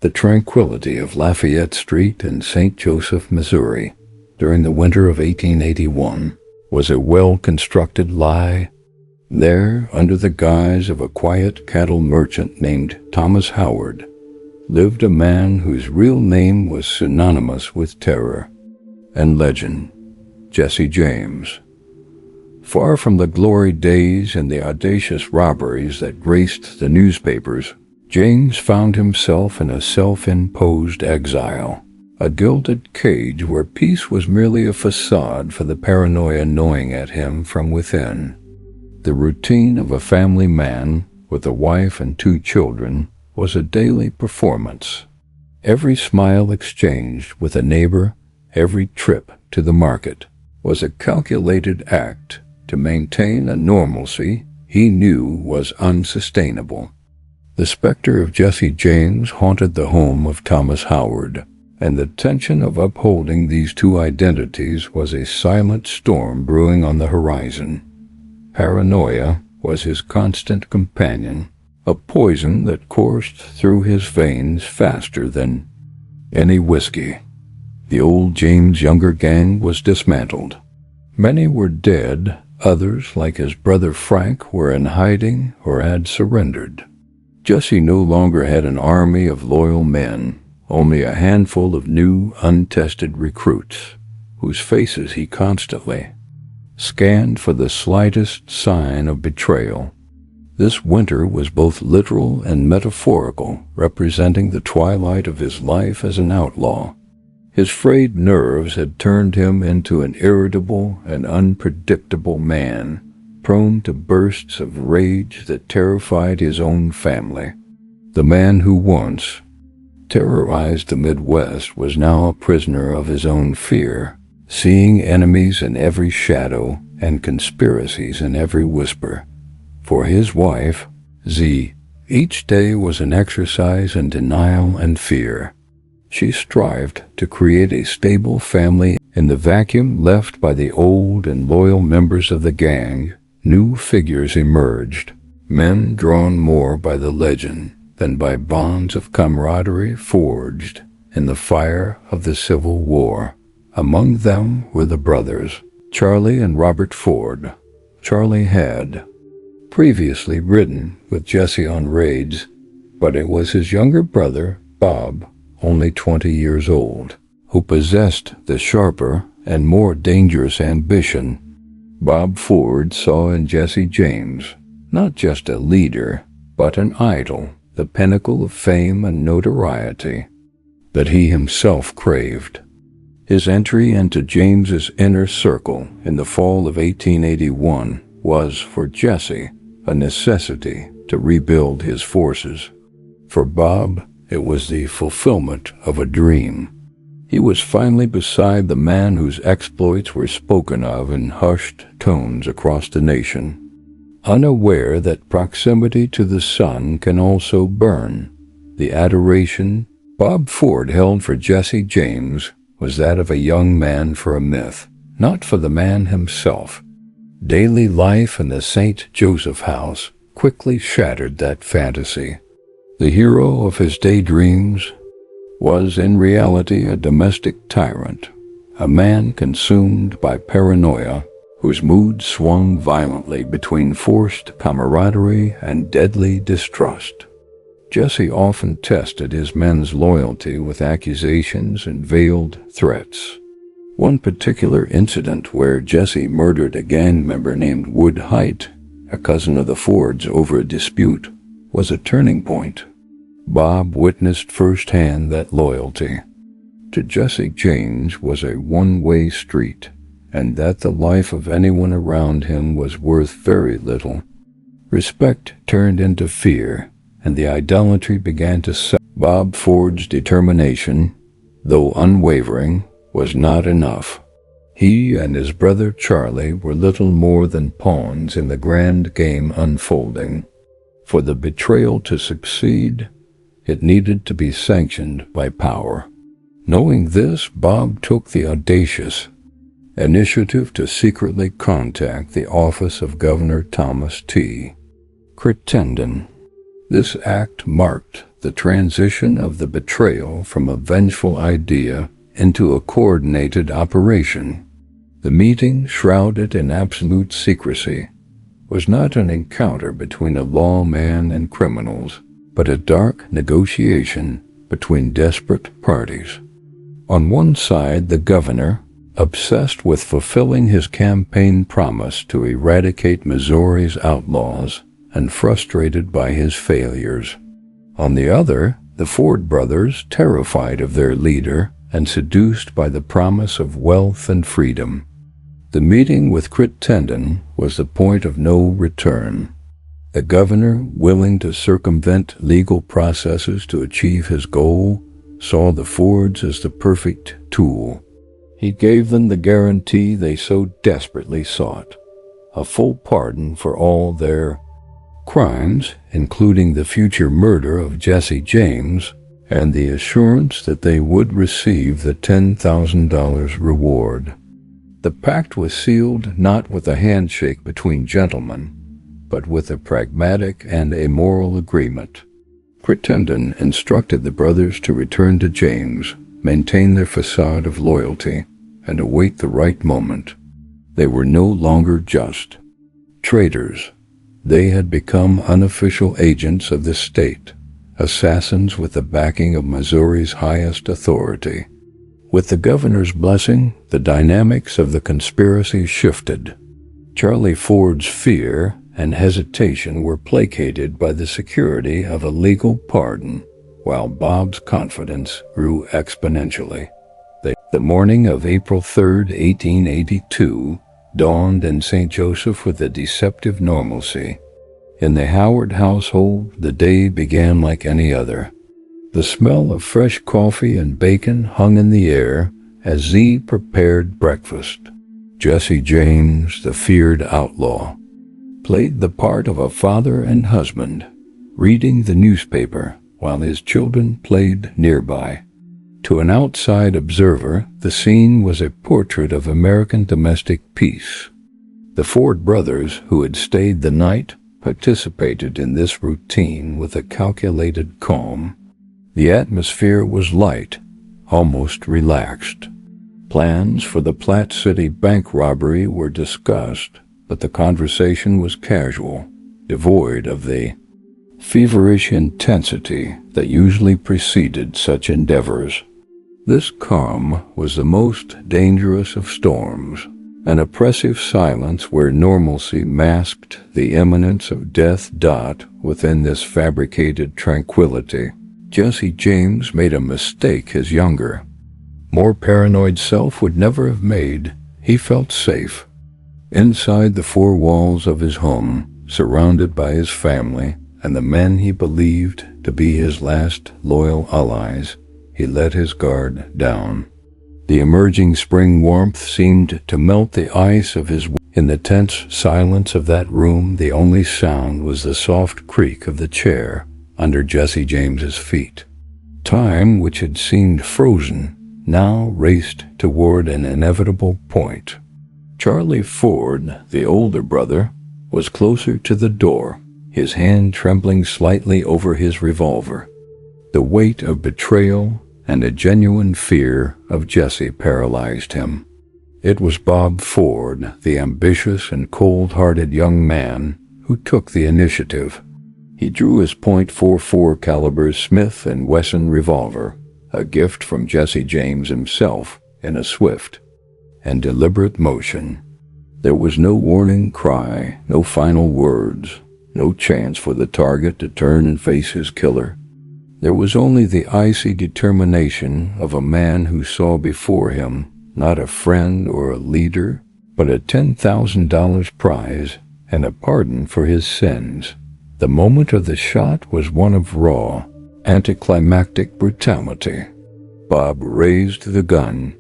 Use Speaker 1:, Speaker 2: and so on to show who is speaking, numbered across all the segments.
Speaker 1: The tranquility of Lafayette Street in St. Joseph, Missouri, during the winter of 1881, was a well-constructed lie. There, under the guise of a quiet cattle merchant named Thomas Howard, lived a man whose real name was synonymous with terror and legend, Jesse James. Far from the glory days and the audacious robberies that graced the newspapers, James found himself in a self-imposed exile, a gilded cage where peace was merely a facade for the paranoia gnawing at him from within. The routine of a family man with a wife and 2 children was a daily performance. Every smile exchanged with a neighbor, every trip to the market, was a calculated act to maintain a normalcy he knew was unsustainable. The specter of Jesse James haunted the home of Thomas Howard, and the tension of upholding these 2 identities was a silent storm brewing on the horizon. Paranoia was his constant companion, a poison that coursed through his veins faster than any whiskey. The old James Younger gang was dismantled. Many were dead, others, like his brother Frank, were in hiding or had surrendered. Jesse no longer had an army of loyal men, only a handful of new, untested recruits, whose faces he constantly scanned for the slightest sign of betrayal. This winter was both literal and metaphorical, representing the twilight of his life as an outlaw. His frayed nerves had turned him into an irritable and unpredictable man, prone to bursts of rage that terrified his own family. The man who once terrorized the Midwest was now a prisoner of his own fear, seeing enemies in every shadow and conspiracies in every whisper. For his wife, Z, each day was an exercise in denial and fear. She strived to create a stable family in the vacuum left by the old and loyal members of the gang. New figures emerged, men drawn more by the legend than by bonds of camaraderie forged in the fire of the Civil War. Among them were the brothers, Charley and Robert Ford. Charley had previously ridden with Jesse on raids, but it was his younger brother, Bob, only 20 years old, who possessed the sharper and more dangerous ambition. Bob Ford saw in Jesse James not just a leader, but an idol, the pinnacle of fame and notoriety that he himself craved. His entry into James's inner circle in the fall of 1881 was, for Jesse, a necessity to rebuild his forces. For Bob, it was the fulfillment of a dream. He was finally beside the man whose exploits were spoken of in hushed tones across the nation, unaware that proximity to the sun can also burn. The adoration Bob Ford held for Jesse James was that of a young man for a myth, not for the man himself. Daily life in the St. Joseph house quickly shattered that fantasy. The hero of his daydreams was in reality a domestic tyrant, a man consumed by paranoia, whose mood swung violently between forced camaraderie and deadly distrust. Jesse often tested his men's loyalty with accusations and veiled threats. One particular incident where Jesse murdered a gang member named Wood Height, a cousin of the Fords, over a dispute, was a turning point. Bob witnessed firsthand that loyalty to Jesse James was a one-way street, and that the life of anyone around him was worth very little. Respect turned into fear, and the idolatry began to set. Bob Ford's determination, though unwavering, was not enough. He and his brother Charley were little more than pawns in the grand game unfolding. For the betrayal to succeed, it needed to be sanctioned by power. Knowing this, Bob took the audacious initiative to secretly contact the office of Governor Thomas T. Crittenden. This act marked the transition of the betrayal from a vengeful idea into a coordinated operation. The meeting, shrouded in absolute secrecy, was not an encounter between a lawman and criminals, but a dark negotiation between desperate parties. On one side, the governor, obsessed with fulfilling his campaign promise to eradicate Missouri's outlaws and frustrated by his failures. On the other, the Ford brothers, terrified of their leader and seduced by the promise of wealth and freedom. The meeting with Crittenden was the point of no return. The governor, willing to circumvent legal processes to achieve his goal, saw the Fords as the perfect tool. He gave them the guarantee they so desperately sought, a full pardon for all their crimes, including the future murder of Jesse James, and the assurance that they would receive the $10,000 reward. The pact was sealed not with a handshake between gentlemen, but with a pragmatic and immoral agreement. Crittenden instructed the brothers to return to James, maintain their facade of loyalty, and await the right moment. They were no longer just traitors. They had become unofficial agents of the state, assassins with the backing of Missouri's highest authority. With the governor's blessing, the dynamics of the conspiracy shifted. Charley Ford's fear and hesitation were placated by the security of a legal pardon, while Bob's confidence grew exponentially. The morning of April 3, 1882, dawned in St. Joseph with a deceptive normalcy. In the Howard household, the day began like any other. The smell of fresh coffee and bacon hung in the air as Z prepared breakfast. Jesse James, the feared outlaw, played the part of a father and husband, reading the newspaper while his children played nearby. To an outside observer, the scene was a portrait of American domestic peace. The Ford brothers, who had stayed the night, participated in this routine with a calculated calm. The atmosphere was light, almost relaxed. Plans for the Platte City bank robbery were discussed, but the conversation was casual, devoid of the feverish intensity that usually preceded such endeavors. This calm was the most dangerous of storms, an oppressive silence where normalcy masked the imminence of death. Within this fabricated tranquility, Jesse James made a mistake his younger, more paranoid self would never have made. He felt safe. Inside the four walls of his home, surrounded by his family and the men he believed to be his last loyal allies, he let his guard down. The emerging spring warmth seemed to melt the ice of his will. In the tense silence of that room, the only sound was the soft creak of the chair under Jesse James's feet. Time, which had seemed frozen, now raced toward an inevitable point. Charley Ford, the older brother, was closer to the door, his hand trembling slightly over his revolver. The weight of betrayal and a genuine fear of Jesse paralyzed him. It was Bob Ford, the ambitious and cold-hearted young man, who took the initiative. He drew his .44 caliber Smith & Wesson revolver, a gift from Jesse James himself, in a swift and deliberate motion. There was no warning cry, no final words, no chance for the target to turn and face his killer. There was only the icy determination of a man who saw before him not a friend or a leader, but a $10,000 prize and a pardon for his sins. The moment of the shot was one of raw, anticlimactic brutality. Bob raised the gun,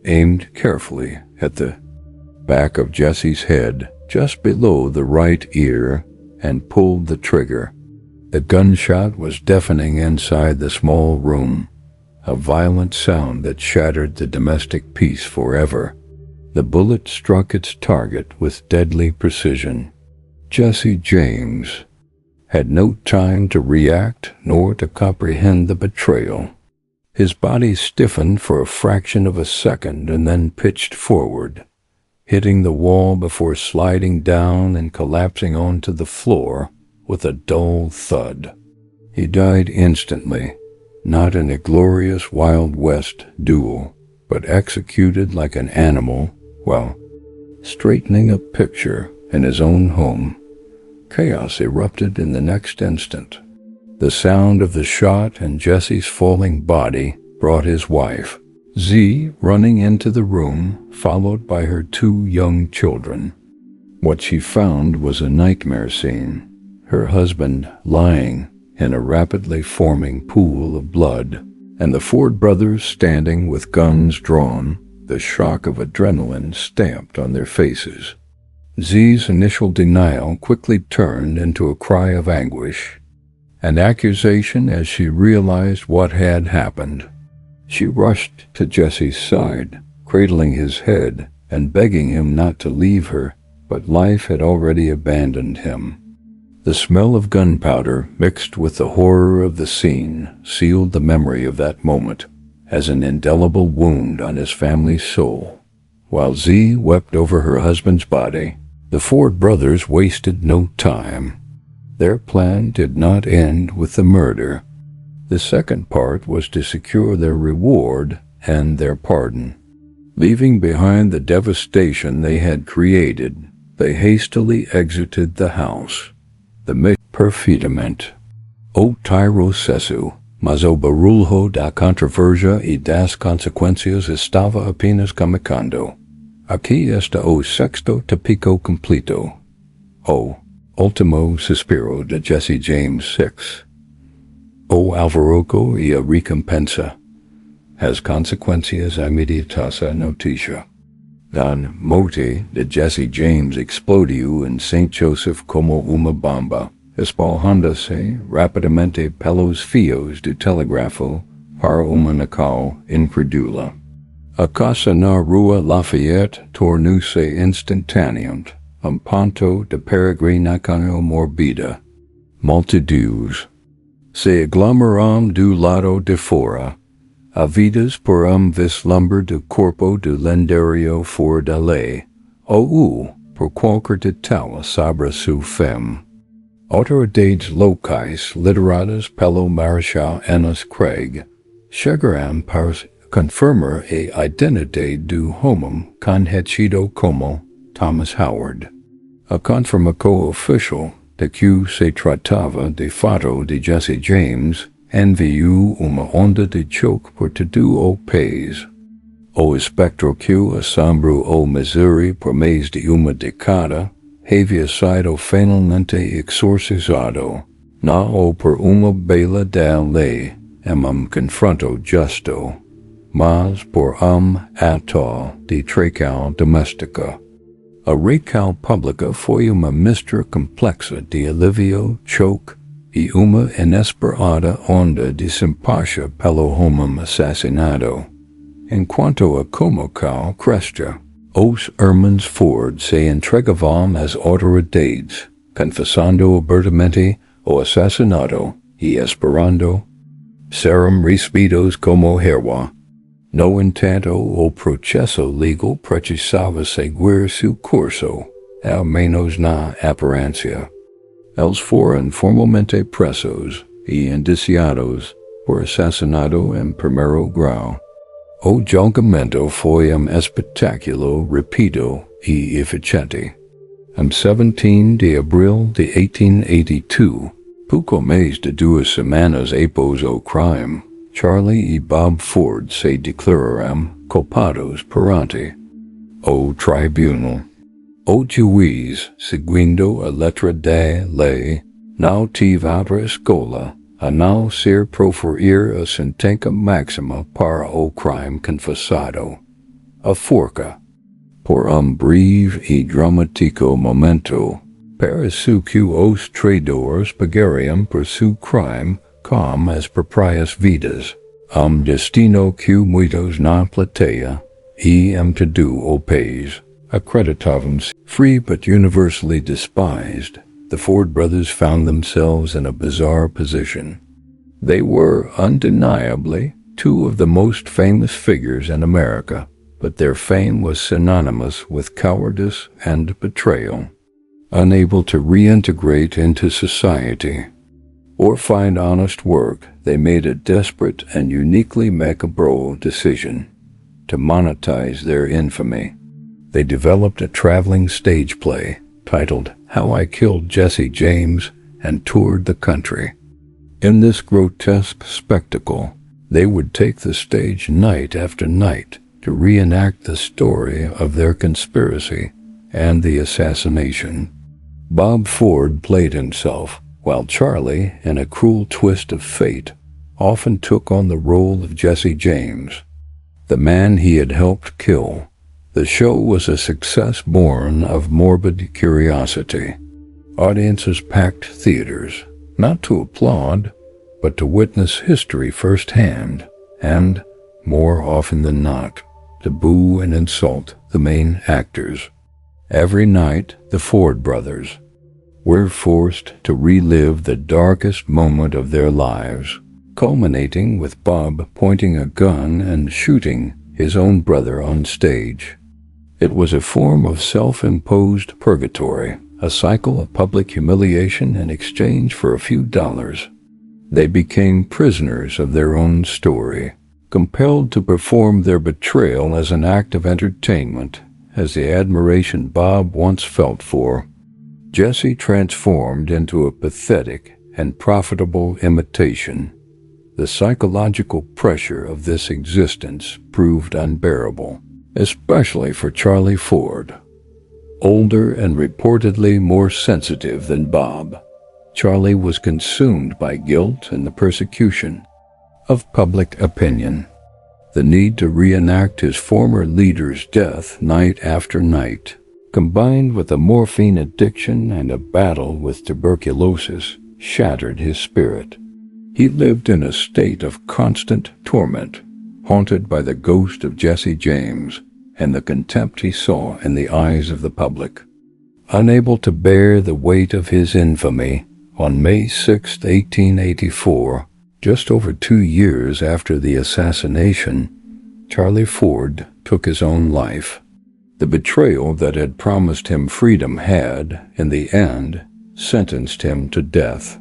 Speaker 1: aimed carefully at the back of Jesse's head, just below the right ear, and pulled the trigger. The gunshot was deafening inside the small room, a violent sound that shattered the domestic peace forever. The bullet struck its target with deadly precision. Jesse James had no time to react nor to comprehend the betrayal. His body stiffened for a fraction of a second and then pitched forward, hitting the wall before sliding down and collapsing onto the floor with a dull thud. He died instantly, not in a glorious Wild West duel, but executed like an animal while straightening a picture in his own home. Chaos erupted in the next instant. The sound of the shot and Jesse's falling body brought his wife, Z, running into the room, followed by her 2 young children. What she found was a nightmare scene. Her husband lying in a rapidly forming pool of blood, and the Ford brothers standing with guns drawn, the shock of adrenaline stamped on their faces. Z's initial denial quickly turned into a cry of anguish, an accusation as she realized what had happened. She rushed to Jesse's side, cradling his head and begging him not to leave her, but life had already abandoned him. The smell of gunpowder mixed with the horror of the scene sealed the memory of that moment as an indelible wound on his family's soul. While Z wept over her husband's body, the Ford brothers wasted no time. Their plan did not end with the murder. The second part was to secure their reward and their pardon. Leaving behind the devastation they had created, they hastily exited the house. The perfidamente. O tyro sesu, mas o barulho da controversia e das consequências estava apenas começando. Aqui está o sexto tópico completo. O último suspiro de Jesse James 6. O alvoroço e a recompensa. As consequências imediatas a notícia. Dan morte de Jesse James explodiu em St. Joseph como uma bomba, espalhando-se rapidamente pelos fios do telégrafo para uma nação incrédula. A casa na rua Lafayette tornou-se instantaneamente ponto de peregrinação morbida. Multitudes se aglomeraram do lado de fora, avidas por vislumbre do corpo do lendário fora da lei, ou por qualquer detalhe sobre sua femme. Autoridades locais lideradas pelo Marechal Annis Craig chegaram para confirmar a identidade do homem conhecido como Thomas Howard. A confirmação oficial de que se tratava de fato de Jesse James enviou uma onda de choque por todo o país. O espectro que assombrou o Missouri por mais de uma década havia sido finalmente exorcizado, não por uma bela da lei em confronto justo, mas por ato de traição doméstica. A recal pública foi uma mistura complexa de alívio, choque e uma inesperada onda de simpatia pelo homem assassinado. Enquanto a comoção crescia, os irmãos Ford se entregavam às autoridades, confessando abertamente o assassinato e esperando serem recebidos como heróis. No entanto, o processo legal precisava seguir seu curso, ao menos na aparência. Eles foram formalmente presos e indiciados por assassinato em primeiro grau. O julgamento foi espetáculo rápido e eficiente. Em 17 de abril de 1882, pouco mais de 2 semanas após o crime, Charlie e Bob Ford se declararam culpados perante o tribunal. O juiz, seguindo a letra da lei, não teve outra escolha a não ser proferir a sentença máxima para o crime confessado, a forca. Por breve e dramático momento, pareceu que os traidores pagariam por seu crime com as próprias vidas, destino que muitos na plateia e todo o país acreditavam-se free but universally despised. the Ford brothers found themselves in a bizarre position. They were undeniably two of the most famous figures in America, but their fame was synonymous with cowardice and betrayal. Unable to reintegrate into society or find honest work, they made a desperate and uniquely macabre decision to monetize their infamy. They developed a traveling stage play titled How I Killed Jesse James and toured the country. In this grotesque spectacle, they would take the stage night after night to reenact the story of their conspiracy and the assassination. Bob Ford played himself, while Charlie, in a cruel twist of fate, often took on the role of Jesse James, the man he had helped kill. The show was a success born of morbid curiosity. Audiences packed theaters, not to applaud, but to witness history firsthand, and, more often than not, to boo and insult the main actors. Every night, the Ford brothers were forced to relive the darkest moment of their lives, culminating with Bob pointing a gun and shooting his own brother on stage. It was a form of self-imposed purgatory, a cycle of public humiliation in exchange for a few dollars. They became prisoners of their own story, compelled to perform their betrayal as an act of entertainment, as the admiration Bob once felt for Jesse transformed into a pathetic and profitable imitation. The psychological pressure of this existence proved unbearable, especially for Charley Ford. Older and reportedly more sensitive than Bob, Charley was consumed by guilt and the persecution of public opinion. The need to reenact his former leader's death night after night, combined with a morphine addiction and a battle with tuberculosis, shattered his spirit. He lived in a state of constant torment, haunted by the ghost of Jesse James and the contempt he saw in the eyes of the public. Unable to bear the weight of his infamy, on May 6, 1884, just over 2 years after the assassination, Charley Ford took his own life. The betrayal that had promised him freedom had, in the end, sentenced him to death.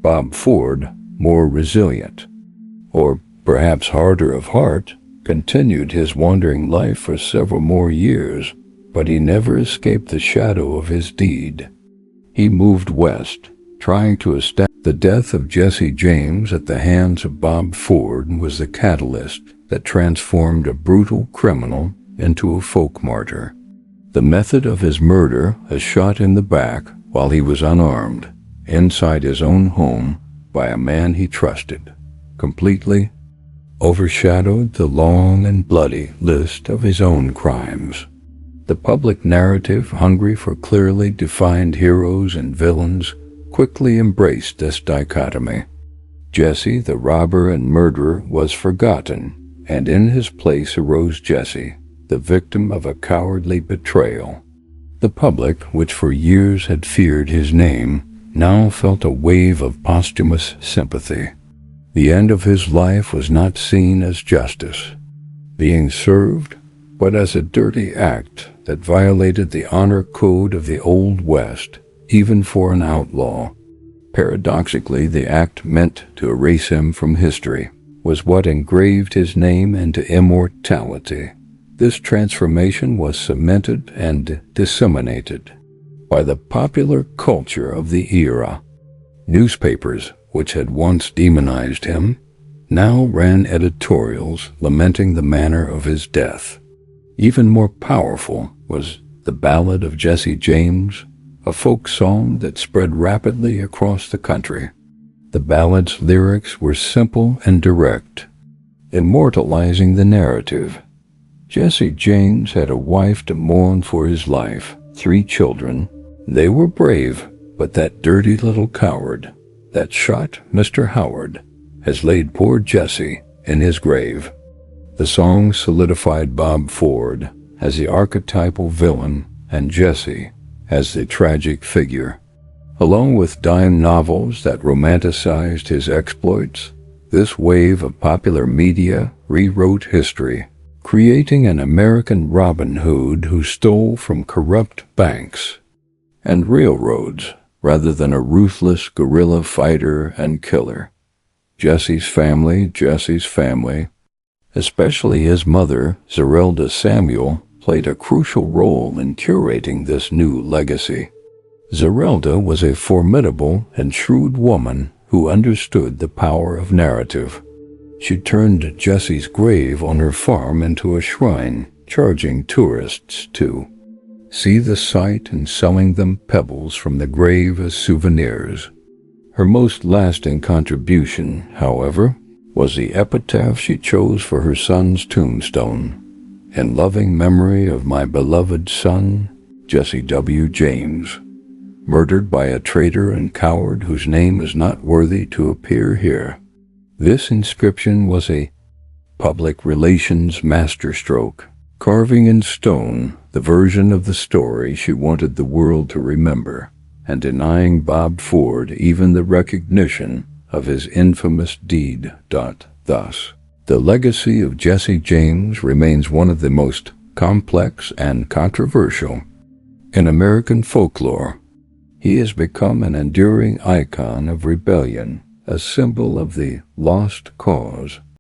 Speaker 1: Bob Ford, more resilient, or perhaps harder of heart, continued his wandering life for several more years, but he never escaped the shadow of his deed. He moved west, trying to establish. The death of Jesse James at the hands of Bob Ford was the catalyst that transformed a brutal criminal into a folk martyr. The method of his murder, a shot in the back while he was unarmed, inside his own home by a man he trusted, completely overshadowed the long and bloody list of his own crimes. The public narrative, hungry for clearly defined heroes and villains, quickly embraced this dichotomy. Jesse, the robber and murderer, was forgotten, and in his place arose Jesse, the victim of a cowardly betrayal. The public, which for years had feared his name, now felt a wave of posthumous sympathy. The end of his life was not seen as justice being served, but as a dirty act that violated the honor code of the Old West, even for an outlaw. Paradoxically, the act meant to erase him from history was what engraved his name into immortality. This transformation was cemented and disseminated by the popular culture of the era. Newspapers, which had once demonized him, now ran editorials lamenting the manner of his death. Even more powerful was The Ballad of Jesse James, a folk song that spread rapidly across the country. The ballad's lyrics were simple and direct, immortalizing the narrative. Jesse James had a wife to mourn for his life, 3 children. They were brave, but that dirty little coward that shot Mr. Howard has laid poor Jesse in his grave. The song solidified Bob Ford as the archetypal villain and Jesse as the tragic figure. Along with dime novels that romanticized his exploits, this wave of popular media rewrote history, creating an American Robin Hood who stole from corrupt banks and railroads rather than a ruthless guerrilla fighter and killer. Jesse's family, especially his mother, Zerelda Samuel, played a crucial role in curating this new legacy. Zerelda was a formidable and shrewd woman who understood the power of narrative. She turned Jesse's grave on her farm into a shrine, charging tourists to see the site and selling them pebbles from the grave as souvenirs. Her most lasting contribution, however, was the epitaph she chose for her son's tombstone: "In loving memory of my beloved son, Jesse W. James, murdered by a traitor and coward whose name is not worthy to appear here." This inscription was a public relations masterstroke, carving in stone the version of the story she wanted the world to remember, and denying Bob Ford even the recognition of his infamous deed. Thus, the legacy of Jesse James remains one of the most complex and controversial in American folklore. He has become an enduring icon of rebellion, a symbol of the lost cause,